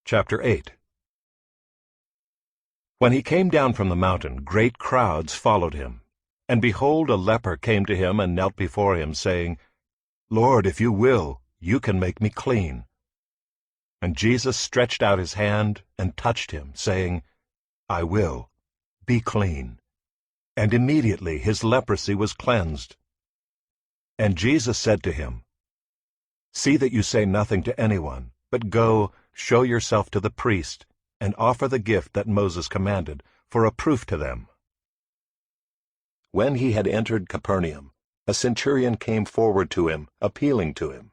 Chapter 8. When he came down from the mountain, great crowds followed him. And behold, a leper came to him and knelt before him, saying, Lord, if you will, you can make me clean. And Jesus stretched out his hand and touched him, saying, I will, be clean. And immediately his leprosy was cleansed. And Jesus said to him, See that you say nothing to anyone, but go, show yourself to the priest, and offer the gift that Moses commanded, for a proof to them. When he had entered Capernaum, a centurion came forward to him, appealing to him.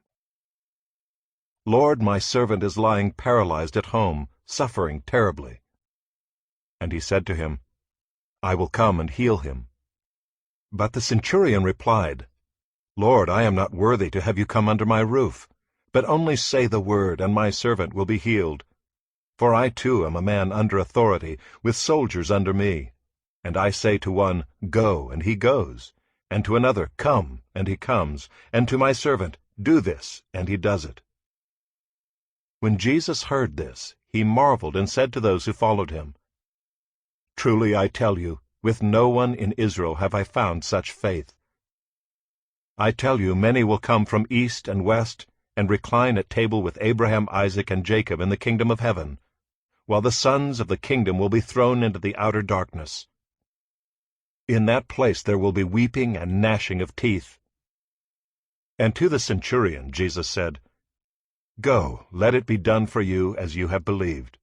Lord, my servant is lying paralyzed at home, suffering terribly. And he said to him, I will come and heal him. But the centurion replied, Lord, I am not worthy to have you come under my roof, but only say the word, and my servant will be healed. For I too am a man under authority, with soldiers under me. And I say to one, Go, and he goes, and to another, Come, and he comes, and to my servant, Do this, and he does it. When Jesus heard this, he marveled and said to those who followed him, Truly I tell you, with no one in Israel have I found such faith. I tell you, many will come from east and west, and recline at table with Abraham, Isaac, and Jacob in the kingdom of heaven, while the sons of the kingdom will be thrown into the outer darkness. In that place there will be weeping and gnashing of teeth. And to the centurion Jesus said, Go, let it be done for you as you have believed.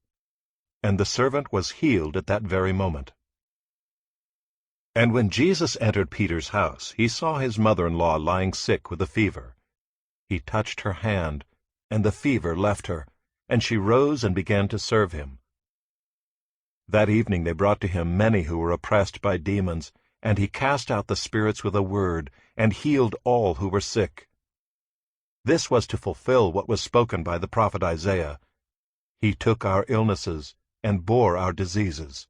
And the servant was healed at that very moment. And when Jesus entered Peter's house, he saw his mother-in-law lying sick with a fever. He touched her hand, and the fever left her, and she rose and began to serve him. That evening they brought to him many who were oppressed by demons, and he cast out the spirits with a word, and healed all who were sick. This was to fulfill what was spoken by the prophet Isaiah. He took our illnesses and bore our diseases.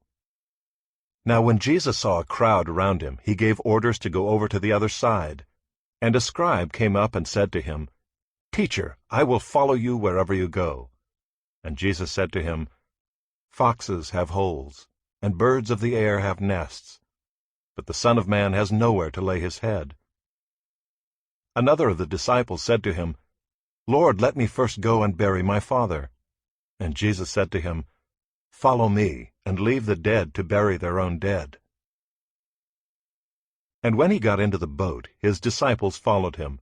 Now when Jesus saw a crowd around him, he gave orders to go over to the other side. And a scribe came up and said to him, Teacher, I will follow you wherever you go. And Jesus said to him, Foxes have holes, and birds of the air have nests, but the Son of Man has nowhere to lay his head. Another of the disciples said to him, Lord, let me first go and bury my father. And Jesus said to him, Follow me, and leave the dead to bury their own dead. And when he got into the boat, his disciples followed him.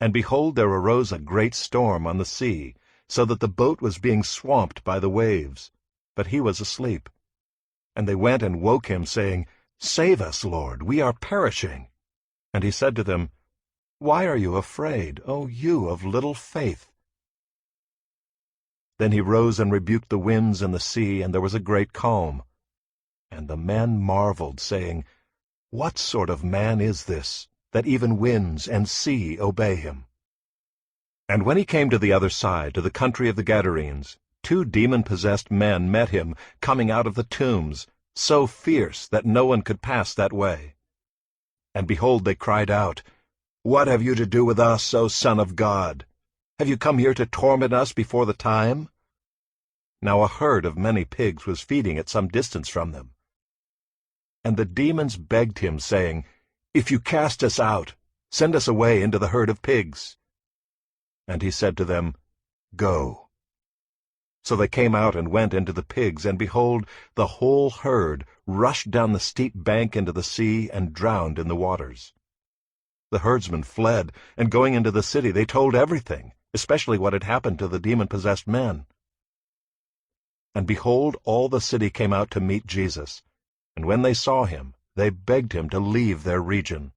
And behold, there arose a great storm on the sea, so that the boat was being swamped by the waves. But he was asleep. And they went and woke him, saying, Save us, Lord, we are perishing. And he said to them, Why are you afraid, O you of little faith? Then he rose and rebuked the winds and the sea, and there was a great calm. And the men marveled, saying, What sort of man is this, that even winds and sea obey him? And when he came to the other side, to the country of the Gadarenes, 2 demon-possessed men met him, coming out of the tombs, so fierce that no one could pass that way. And behold, they cried out, What have you to do with us, O Son of God? Have you come here to torment us before the time? Now a herd of many pigs was feeding at some distance from them. And the demons begged him, saying, If you cast us out, send us away into the herd of pigs. And he said to them, Go. So they came out and went into the pigs, and behold, the whole herd rushed down the steep bank into the sea and drowned in the waters. The herdsmen fled, and going into the city they told everything, especially what had happened to the demon-possessed men. And behold, all the city came out to meet Jesus, and when they saw him, they begged him to leave their region.